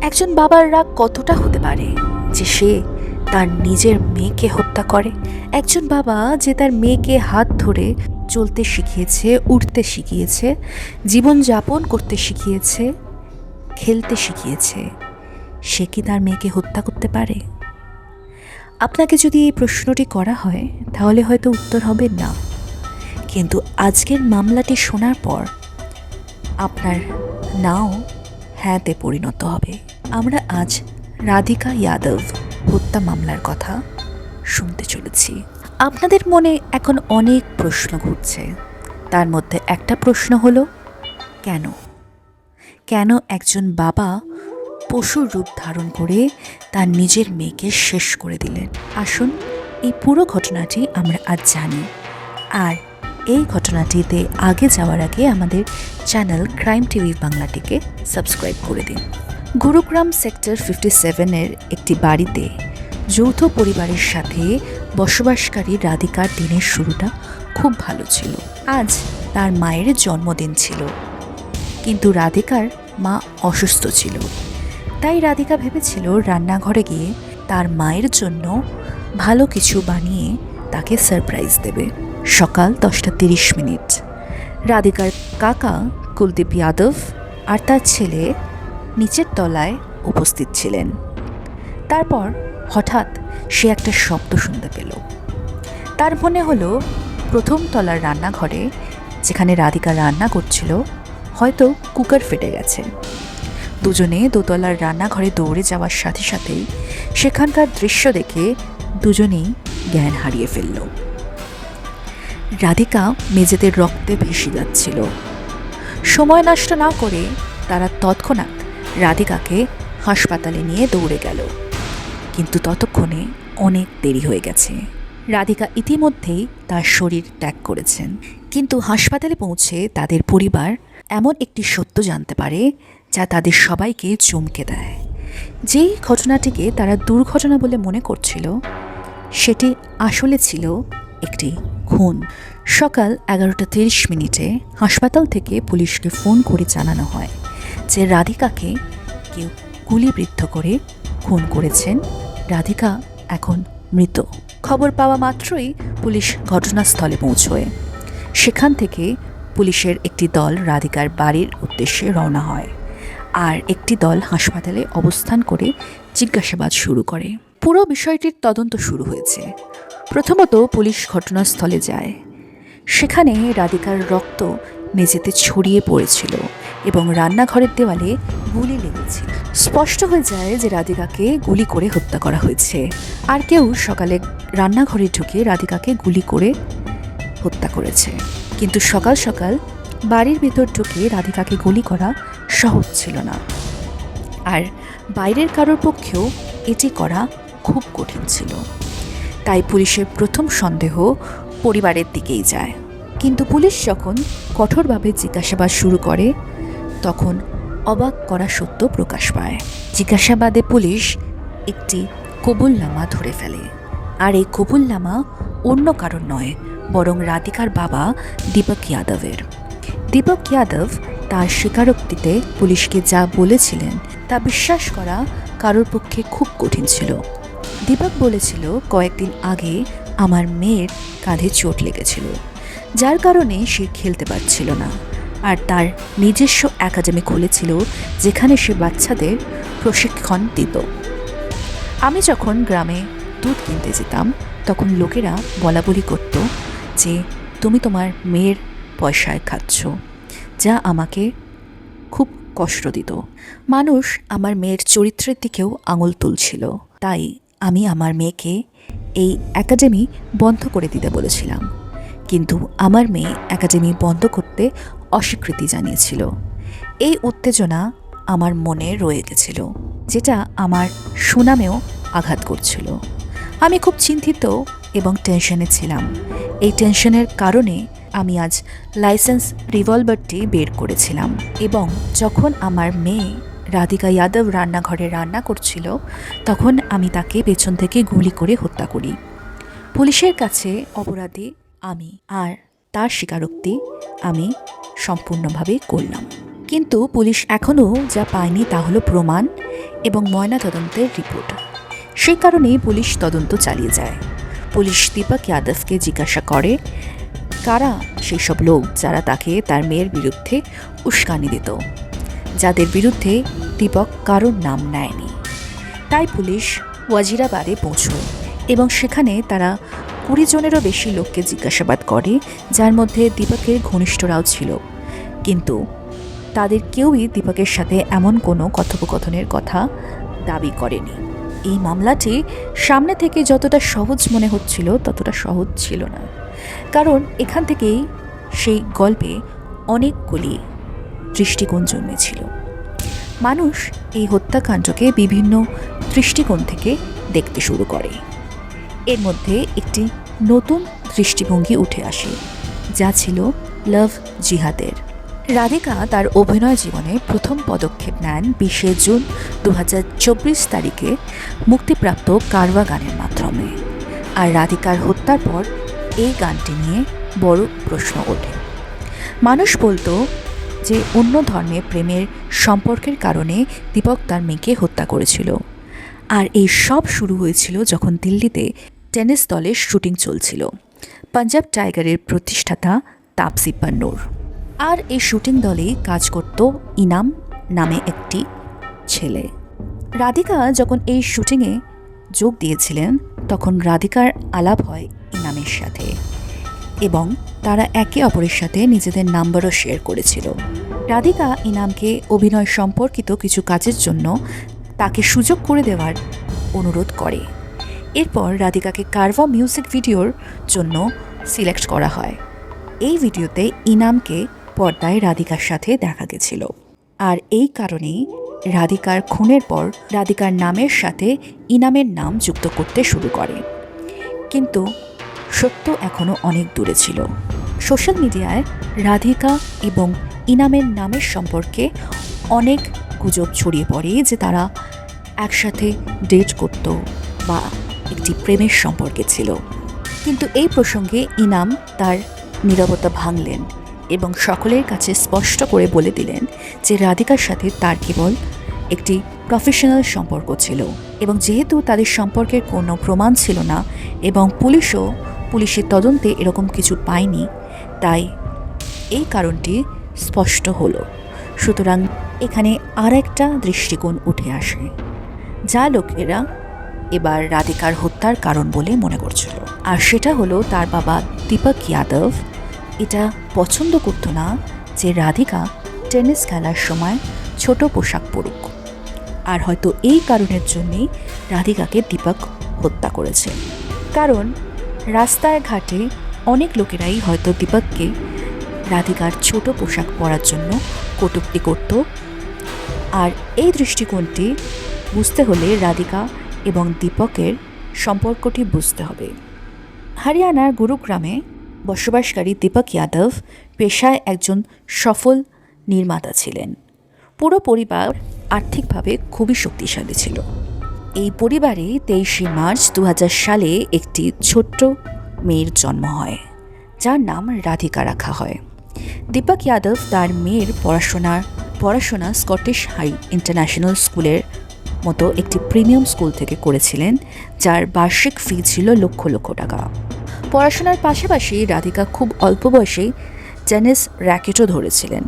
একজন বাবার রাগ কতটা হতে পারে যে সে তার নিজের মেয়েকে হত্যা করে? একজন বাবা যে তার মেয়েকে হাত ধরে চলতে শিখিয়েছে, উঠতে শিখিয়েছে, জীবনযাপন করতে শিখিয়েছে, খেলতে শিখিয়েছে, সে কি তার মেয়েকে হত্যা করতে পারে? আপনাকে যদি এই প্রশ্নটি করা হয় তাহলে হয়তো উত্তর হবে না। কিন্তু আজকের মামলাটি শোনার পর আপনার নাও হ্যাঁতে পরিণত হবে। আমরা আজ রাধিকা যাদব হত্যা মামলার কথা শুনতে চলেছি। আপনাদের মনে এখন অনেক প্রশ্ন ঘুরছে। তার মধ্যে একটা প্রশ্ন হলো, কেন কেন একজন বাবা পশুর রূপ ধারণ করে তার নিজের মেয়েকে শেষ করে দিলেন? আসুন এই পুরো ঘটনাটি আমরা আজ জানি। আর এই ঘটনাটিতে আগে যাওয়ার আগে আমাদের চ্যানেল ক্রাইম টিভি বাংলাটিকে সাবস্ক্রাইব করে দিন। গুরুগ্রাম সেক্টর 57-এর একটি বাড়িতে যৌথ পরিবারের সাথে বসবাসকারী রাধিকার দিনের শুরুটা খুব ভালো ছিল। আজ তার মায়ের জন্মদিন ছিল, কিন্তু রাধিকার মা অসুস্থ ছিল। তাই রাধিকা ভেবেছিল রান্নাঘরে গিয়ে তার মায়ের জন্য ভালো কিছু বানিয়ে তাকে সারপ্রাইজ দেবে। সকাল 10:30। রাধিকার কাকা কুলদীপ যাদব আর তার ছেলে নিচের তলায় উপস্থিত ছিলেন। তারপর হঠাৎ সে একটা শব্দ শুনতে পেল। তার মনে হলো প্রথম তলার রান্নাঘরে যেখানে রাধিকা রান্না করছিল হয়তো কুকার ফেটে গেছে। দুজনে দোতলার রান্নাঘরে দৌড়ে যাওয়ার সাথে সাথেই সেখানকার দৃশ্য দেখে দুজনেই জ্ঞান হারিয়ে ফেলল। রাধিকা মেঝেতে রক্তে ভেসে যাচ্ছিল। সময় নষ্ট না করে তারা তৎক্ষণাৎ রাধিকাকে হাসপাতালে নিয়ে দৌড়ে গেল, কিন্তু ততক্ষণে অনেক দেরি হয়ে গেছে। রাধিকা ইতিমধ্যেই তার শরীর ত্যাগ করেছেন। কিন্তু হাসপাতালে পৌঁছে তাদের পরিবার এমন একটি সত্য জানতে পারে যা তাদের সবাইকে চমকে দেয়। যেই ঘটনাটিকে তারা দুর্ঘটনা বলে মনে করছিল সেটি আসলে ছিল একটি খুন। সকাল 11:30 হাসপাতাল থেকে পুলিশকে ফোন করে জানানো হয় যে রাধিকাকে কেউ গুলিবিদ্ধ করে খুন করেছেন। রাধিকা এখন মৃত। খবর পাওয়া মাত্রই পুলিশ ঘটনাস্থলে পৌঁছয়। সেখান থেকে পুলিশের একটি দল রাধিকার বাড়ির উদ্দেশ্যে রওনা হয়, আর একটি দল হাসপাতালে অবস্থান করে জিজ্ঞাসাবাদ শুরু করে। পুরো বিষয়টির তদন্ত শুরু হয়েছে। প্রথমত পুলিশ ঘটনাস্থলে যায়। সেখানে রাধিকার রক্ত মেঝেতে ছড়িয়ে পড়েছিল এবং রান্নাঘরের দেওয়ালে গুলি লেগেছিল। স্পষ্ট হয়ে যায় যে রাধিকাকে গুলি করে হত্যা করা হয়েছে। আর কেউ সকালে রান্নাঘরে ঢুকে রাধিকাকে গুলি করে হত্যা করেছে। কিন্তু সকাল সকাল বাড়ির ভেতর ঢুকে রাধিকাকে গুলি করা সহজ ছিল না, আর বাইরের কারোর পক্ষেও এটি করা খুব কঠিন ছিল। তাই পুলিশের প্রথম সন্দেহ পরিবারের দিকেই যায়। কিন্তু পুলিশ যখন কঠোরভাবে জিজ্ঞাসাবাদ শুরু করে তখন অবাক করা সত্য প্রকাশ পায়। জিজ্ঞাসাবাদে পুলিশ একটি কবুলনামা ধরে ফেলে, আর এই কবুলনামা অন্য কারণ নয় বরং রাধিকার বাবা দীপক যাদবের। দীপক যাদব তার স্বীকারোক্তিতে পুলিশকে যা বলেছিলেন তা বিশ্বাস করা কারোর পক্ষে খুব কঠিন ছিল। দীপক বলেছিল, কয়েকদিন আগে আমার মেয়ের কাঁধে চোট লেগেছিল, যার কারণে সে খেলতে পারছিল না, আর তার নিজস্ব একাডেমি খুলেছিল যেখানে সে বাচ্চাদের প্রশিক্ষণ দিত। আমি যখন গ্রামে দুধ কিনতে যেতাম তখন লোকেরা বলাবলি করত যে তুমি তোমার মেয়ের পয়সায় খাচ্ছ, যা আমাকে খুব কষ্ট দিত। মানুষ আমার মেয়ের চরিত্রের দিকেও আঙুল তুলছিল, তাই আমি আমার মেয়েকে এই একাডেমি বন্ধ করে দিতে বলেছিলাম। কিন্তু আমার মেয়ে একাডেমি বন্ধ করতে অস্বীকৃতি জানিয়েছিল। এই উত্তেজনা আমার মনে রয়ে গেছিল, যেটা আমার সুনামেও আঘাত করছিল। আমি খুব চিন্তিত এবং টেনশনে ছিলাম। এই টেনশনের কারণে আমি আজ লাইসেন্স রিভলভারটি বের করেছিলাম, এবং যখন আমার মেয়ে রাধিকা যাদব রান্নাঘরে রান্না করছিল তখন আমি তাকে পেছন থেকে গুলি করে হত্যা করি। পুলিশের কাছে অপরাধী আমি, আর তার স্বীকারোক্তি আমি সম্পূর্ণভাবে করলাম। কিন্তু পুলিশ এখনও যা পায়নি তা হলো প্রমাণ এবং ময়নাতদন্তের রিপোর্ট। সেই কারণেই পুলিশ তদন্ত চালিয়ে যায়। পুলিশ দীপক যাদবকে জিজ্ঞাসা করে কারা সেই সব লোক যারা তাকে তার মেয়ের বিরুদ্ধে উস্কানি দিত, যাদের বিরুদ্ধে দীপক কারোর নাম নেয়নি। তাই পুলিশ ওয়াজিরাবাদে পৌঁছয় এবং সেখানে তারা 20 জনেরও বেশি লোককে জিজ্ঞাসাবাদ করে, যার মধ্যে দীপকের ঘনিষ্ঠরাও ছিল। কিন্তু তাদের কেউই দীপকের সাথে এমন কোনো কথোপকথনের কথা দাবি করেনি। এই মামলাটি সামনে থেকে যতটা সহজ মনে হচ্ছিল ততটা সহজ ছিল না, কারণ এখান থেকেই সেই গল্পে অনেকগুলি দৃষ্টিকোণ জন্মেছিল। মানুষ এই হত্যাকাণ্ডকে বিভিন্ন দৃষ্টিকোণ থেকে দেখতে শুরু করে। এর মধ্যে একটি নতুন দৃষ্টিভঙ্গি উঠে আসে, যা ছিল লাভ জিহাদের। রাধিকা তার অভিনয় জীবনে প্রথম পদক্ষেপ নেন 20 জুন 2024 তারিখে মুক্তিপ্রাপ্ত কারওয়া গানের মাধ্যমে। আর রাধিকার হত্যার পর এই গানটি নিয়ে বড় প্রশ্ন ওঠে। মানুষ বলতো যে অন্য ধর্মে প্রেমের সম্পর্কের কারণে দীপক তার মেয়েকে হত্যা করেছিল। আর এই সব শুরু হয়েছিল যখন দিল্লিতে টেনিস দলের শুটিং চলছিল। পাঞ্জাব টাইগারের প্রতিষ্ঠাতা তাপসী পান্নুর। আর এই শুটিং দলে কাজ করত ইনাম নামে একটি ছেলে। রাধিকা যখন এই শুটিংয়ে যোগ দিয়েছিলেন তখন রাধিকার আলাপ হয় ইনামের সাথে এবং তারা একে অপরের সাথে নিজেদের নাম্বারও শেয়ার করেছিল। রাধিকা ইনামকে অভিনয় সম্পর্কিত কিছু কাজের জন্য তাকে সুযোগ করে দেওয়ার অনুরোধ করে। এরপর রাধিকাকে কারওয়া মিউজিক ভিডিওর জন্য সিলেক্ট করা হয়। এই ভিডিওতে ইনামকে পর্দায় রাধিকার সাথে দেখা গেছিল। আর এই কারণেই রাধিকার খুনের পর রাধিকার নামের সাথে ইনামের নাম যুক্ত করতে শুরু করে। কিন্তু সত্য এখনও অনেক দূরে ছিল। সোশ্যাল মিডিয়ায় রাধিকা এবং ইনামের নামের সম্পর্কে অনেক গুজব ছড়িয়ে পড়ে যে তারা একসাথে ডেট করত বা একটি প্রেমের সম্পর্কে ছিল। কিন্তু এই প্রসঙ্গে ইনাম তার নীরবতা ভাঙলেন এবং সকলের কাছে স্পষ্ট করে বলে দিলেন যে রাধিকার সাথে তার কেবল একটি প্রফেশনাল সম্পর্ক ছিল এবং যেহেতু তাদের সম্পর্কের কোনো প্রমাণ ছিল না এবং পুলিশের তদন্তে এরকম কিছু পায়নি, তাই এই কারণটি স্পষ্ট হলো। সুতরাং এখানে আর একটা দৃষ্টিকোণ উঠে আসে, যা লোকেরা এবার রাধিকার হত্যার কারণ বলে মনে করছিল। আর সেটা হলো তার বাবা দীপক যাদব এটা পছন্দ করতো না যে রাধিকা টেনিস খেলার সময় ছোট পোশাক পরুক। আর হয়তো এই কারণের জন্যেই রাধিকাকে দীপক হত্যা করেছে, কারণ রাস্তায় ঘাটে অনেক লোকেরাই হয়তো দীপককে রাধিকার ছোট পোশাক পরার জন্য কটূক্তি করত। আর এই দৃষ্টিকোণটি বুঝতে হলে রাধিকা এবং দীপকের সম্পর্কটি বুঝতে হবে। হরিয়ানার গুরুগ্রামে বসবাসকারী দীপক যাদব পেশায় একজন সফল নির্মাতা ছিলেন। পুরো পরিবার আর্থিকভাবে খুবই শক্তিশালী ছিল। এই পরিবারে 23 মার্চ 2000 সালে একটি ছোট্ট মেয়ের জন্ম হয়, যার নাম রাধিকা রাখা হয়। দীপক যাদব তার মেয়ের পড়াশোনা স্কটিশ হাই ইন্টারন্যাশনাল স্কুলের মতো একটি প্রিমিয়াম স্কুল থেকে করেছিলেন, যার বার্ষিক ফি ছিল লক্ষ লক্ষ টাকা। পড়াশোনার পাশাপাশি রাধিকা খুব অল্প বয়সেই টেনিস র্যাকেটও ধরেছিলেন।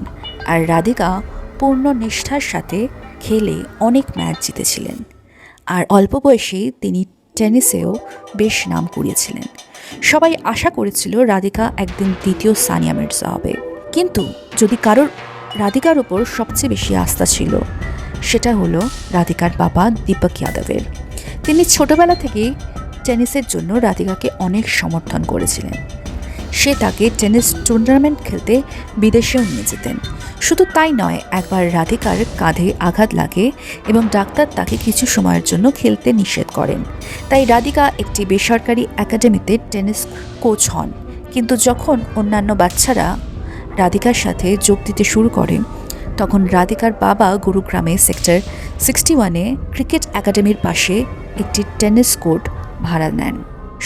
আর রাধিকা পূর্ণ নিষ্ঠার সাথে খেলে অনেক ম্যাচ জিতেছিলেন। আর অল্প বয়সেই তিনি টেনিসেও বেশ নাম কুড়িয়েছিলেন। সবাই আশা করেছিল রাধিকা একদিন দ্বিতীয় সানিয়া মির্জা হবে। কিন্তু যদি কারোর রাধিকার উপর সবচেয়ে বেশি আস্থা ছিল, সেটা হলো রাধিকার বাবা দীপক যাদবের। তিনি ছোটবেলা থেকেই টেনিসের জন্য রাধিকাকে অনেক সমর্থন করেছিলেন। সে তাকে টেনিস টুর্নামেন্ট খেলতে বিদেশেও নিয়ে যেতেন। শুধু তাই নয়, একবার রাধিকার কাঁধে আঘাত লাগে এবং ডাক্তার তাকে কিছু সময়ের জন্য খেলতে নিষেধ করেন। তাই রাধিকা একটি বেসরকারি একাডেমিতে টেনিস কোচ হন। কিন্তু যখন অন্যান্য বাচ্চারা রাধিকার সাথে যোগ দিতে শুরু করে, তখন রাধিকার বাবা গুরুগ্রামে সেক্টর 61-এ ক্রিকেট একাডেমির পাশে একটি টেনিস কোর্ট ভাড়া নেন।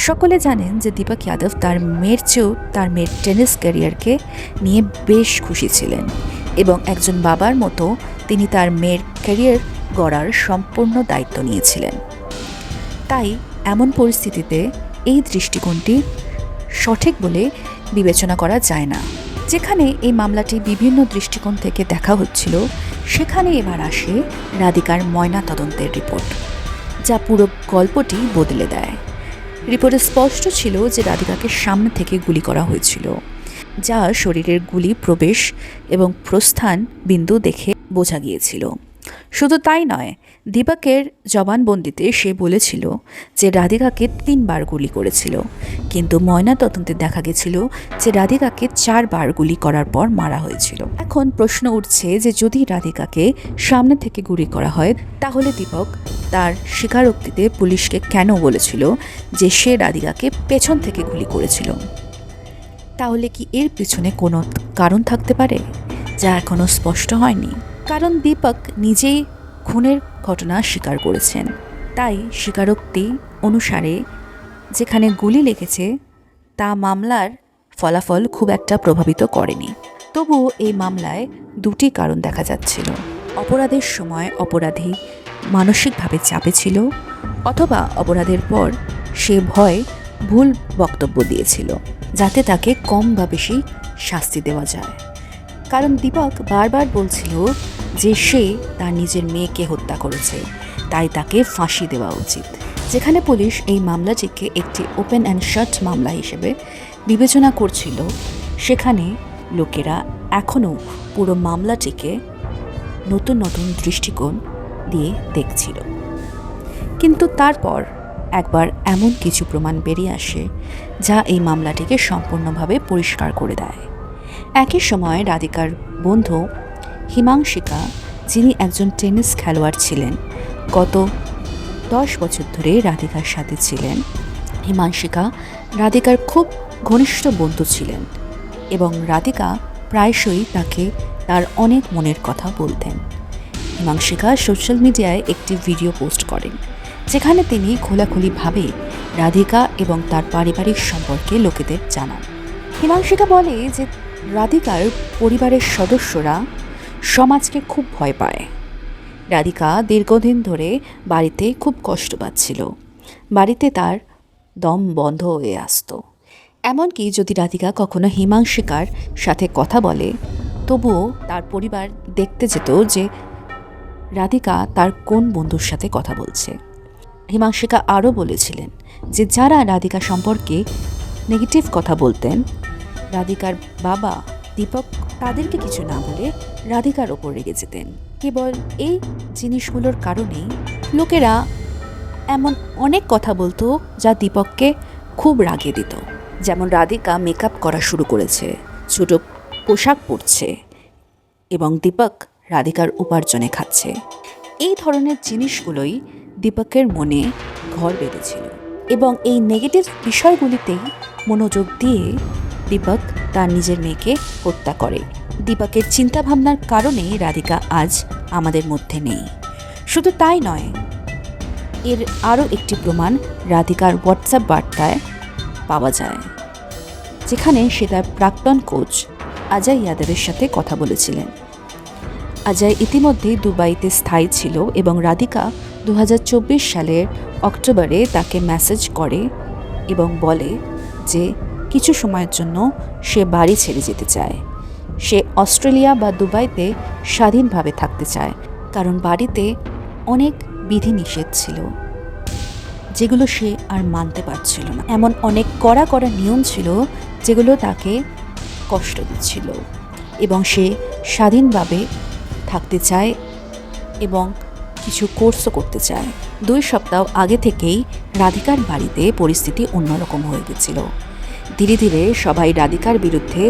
সকলে জানেন যে দীপক যাদব তার মেয়ের চেয়েও তার মেয়ের টেনিস ক্যারিয়ারকে নিয়ে বেশ খুশি ছিলেন এবং একজন বাবার মতো তিনি তার মেয়ের ক্যারিয়ার গড়ার সম্পূর্ণ দায়িত্ব নিয়েছিলেন। তাই এমন পরিস্থিতিতে এই দৃষ্টিকোণটি সঠিক বলে বিবেচনা করা যায় না। যেখানে এই মামলাটি বিভিন্ন দৃষ্টিকোণ থেকে দেখা হচ্ছিল, সেখানে এবার আসে রাধিকার ময়নাতদন্তের রিপোর্ট, যা পুরো গল্পটি বদলে দেয়। রিপোর্টে স্পষ্ট ছিল যে রাধিকাকে সামনে থেকে গুলি করা হয়েছিল, যা শরীরের গুলি প্রবেশ এবং প্রস্থান বিন্দু দেখে বোঝা গিয়েছিল। শুধু তাই নয়, দীপকের জবানবন্দিতে সে বলেছিল যে রাধিকাকে 3 বার গুলি করেছিল, কিন্তু ময়নাতদন্তে দেখা গেছিল যে রাধিকাকে 4 বার গুলি করার পর মারা হয়েছিল। এখন প্রশ্ন উঠছে যে যদি রাধিকাকে সামনে থেকে গুলি করা হয়, তাহলে দীপক তার স্বীকারোক্তিতে পুলিশকে কেন বলেছিল যে সে রাধিকাকে পেছন থেকে গুলি করেছিল? তাহলে কি এর পিছনে কোনো কারণ থাকতে পারে, যা এখনও স্পষ্ট হয়নি? কারণ দীপক নিজেই খুনের ঘটনা স্বীকার করেছেন, তাই স্বীকারোক্তি অনুসারে যেখানে গুলি লেগেছে তা মামলার ফলাফল খুব একটা প্রভাবিত করেনি। তবুও এই মামলায় 2টি কারণ দেখা যাচ্ছিল। অপরাধের সময় অপরাধী মানসিকভাবে চাপে ছিল, অথবা অপরাধের পর সে ভুল বক্তব্য দিয়েছিল, যাতে তাকে কম বা বেশি শাস্তি দেওয়া যায়। কারণ দীপক বারবার বলছিল যে সে তার নিজের মেয়েকে হত্যা করেছে, তাই তাকে ফাঁসি দেওয়া উচিত। যেখানে পুলিশ এই মামলাটিকে একটি ওপেন অ্যান্ড শাট মামলা হিসেবে বিবেচনা করছিল, সেখানে লোকেরা এখনও পুরো মামলাটিকে নতুন নতুন দৃষ্টিকোণ দিয়ে দেখছিল। কিন্তু তারপর একবার এমন কিছু প্রমাণ বেরিয়ে আসে যা এই মামলাটিকে সম্পূর্ণভাবে পরিষ্কার করে দেয়। একই সময় রাধিকার বন্ধু হিমাংশিকা, যিনি একজন টেনিস খেলোয়াড় ছিলেন, গত 10 বছর ধরে রাধিকার সাথে ছিলেন। হিমাংশিকা রাধিকার খুব ঘনিষ্ঠ বন্ধু ছিলেন এবং রাধিকা প্রায়শই তাকে তার অনেক মনের কথা বলতেন। হিমাংশিকা সোশ্যাল মিডিয়ায় একটি ভিডিও পোস্ট করেন, যেখানে তিনি খোলাখুলিভাবে রাধিকা এবং তার পারিবারিক সম্পর্কে লোকেদের জানান। হিমাংশিকা বলে যে রাধিকার পরিবারের সদস্যরা সমাজকে খুব ভয় পায়। রাধিকা দীর্ঘদিন ধরে বাড়িতে খুব কষ্ট পাচ্ছিল, বাড়িতে তার দম বন্ধ হয়ে আসতো। এমনকি যদি রাধিকা কখনো হিমাংশিকার সাথে কথা বলে, তবুও তার পরিবার দেখতে যেত যে রাধিকা তার কোন বন্ধুর সাথে কথা বলছে। হিমাংশিকা আরও বলেছিলেন যে যারা রাধিকা সম্পর্কে নেগেটিভ কথা বলতেন, রাধিকার বাবা দীপক তাদেরকে কিছু না বলে রাধিকার ওপর রেগে যেতেন। কেবল এই জিনিসগুলোর কারণেই লোকেরা এমন অনেক কথা বলতো যা দীপককে খুব রাগিয়ে দিত। যেমন রাধিকা মেকআপ করা শুরু করেছে, ছোট পোশাক পরছে এবং দীপক রাধিকার উপার্জনে খাচ্ছে। এই ধরনের জিনিসগুলোই দীপকের মনে ঘর বেঁধেছিল এবং এই নেগেটিভ বিষয়গুলিতেই মনোযোগ দিয়ে দীপক তার নিজের মেয়েকে হত্যা করে। দীপকের চিন্তাভাবনার কারণে রাধিকা আজ আমাদের মধ্যে নেই। শুধু তাই নয়, এর আরও একটি প্রমাণ রাধিকার হোয়াটসঅ্যাপ বার্তায় পাওয়া যায়, যেখানে সে তার প্রাক্তন কোচ অজয় যাদবের সাথে কথা বলেছিলেন। অজয় ইতিমধ্যেই দুবাইতে স্থায়ী ছিল এবং রাধিকা 2024 সালের অক্টোবরে তাকে মেসেজ করে এবং বলে যে কিছু সময়ের জন্য সে বাড়ি ছেড়ে যেতে চায়। সে অস্ট্রেলিয়া বা দুবাইতে স্বাধীনভাবে থাকতে চায়, কারণ বাড়িতে অনেক বিধিনিষেধ ছিল যেগুলো সে আর মানতে পারছিল না। এমন অনেক কড়া কড়া নিয়ম ছিল যেগুলো তাকে কষ্ট দিচ্ছিল এবং সে স্বাধীনভাবে থাকতে চায় এবং কিছু কোর্সও করতে চায়। 2 সপ্তাহ আগে থেকেই রাধিকার বাড়িতে পরিস্থিতি অন্যরকম হয়ে গেছিল। ধীরে ধীরে সবাই রাধিকার বিরুদ্ধে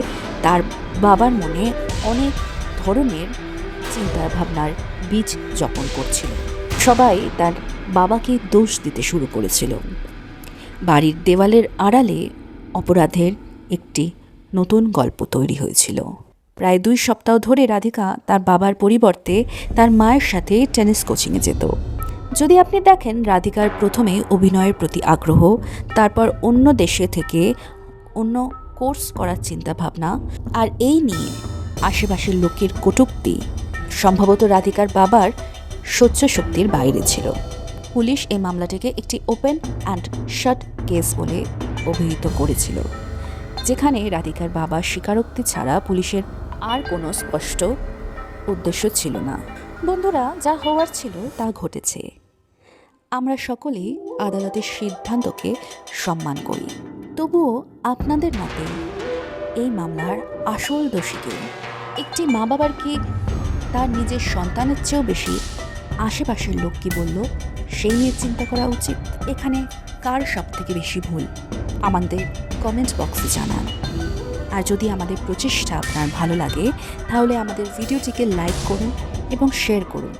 তার বাবার মনে অনেক ধরনের চিন্তাভাবনার বীজ বপন করছিল। সবাই তার বাবাকে দোষ দিতে শুরু করেছিল। বাড়ির দেওয়ালের আড়ালে অপরাধের একটি নতুন গল্প তৈরি হয়েছিল। প্রায় 2 সপ্তাহ ধরে রাধিকা তার বাবার পরিবর্তে তার মায়ের সাথে টেনিস কোচিংয়ে যেত। যদি আপনি দেখেন, রাধিকার প্রথমে অভিনয়ের প্রতি আগ্রহ, তারপর অন্য দেশে থেকে অন্য কোর্স করার চিন্তাভাবনা, আর এই নিয়ে আশেপাশের লোকের কটূক্তি, সম্ভবত রাধিকার বাবার সহ্য শক্তির বাইরে ছিল। পুলিশ এই মামলাটিকে একটি ওপেন অ্যান্ড শাট কেস বলে অভিহিত করেছিল, যেখানে রাধিকার বাবার স্বীকারোক্তি ছাড়া পুলিশের আর কোনো স্পষ্ট উদ্দেশ্য ছিল না। বন্ধুরা, যা হওয়ার ছিল তা ঘটেছে। আমরা সকলেই আদালতের সিদ্ধান্তকে সম্মান করি। তবুও আপনাদের মতে এই মামলার আসল দোষীকে? একটি মা বাবার কি তার নিজের সন্তানের চেয়েও বেশি আশেপাশের লোক কি বলল সেই নিয়ে চিন্তা করা উচিত? এখানে কার সব থেকে বেশি ভুল আমাদের কমেন্ট বক্সে জানান। আর যদি আমাদের প্রচেষ্টা আপনার ভালো লাগে তাহলে আমাদের ভিডিওটিকে লাইক করুন এবং শেয়ার করুন।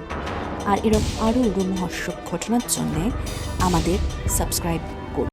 আর এরকম আরও রোমহর্ষক ঘটনার জন্যে আমাদের সাবস্ক্রাইব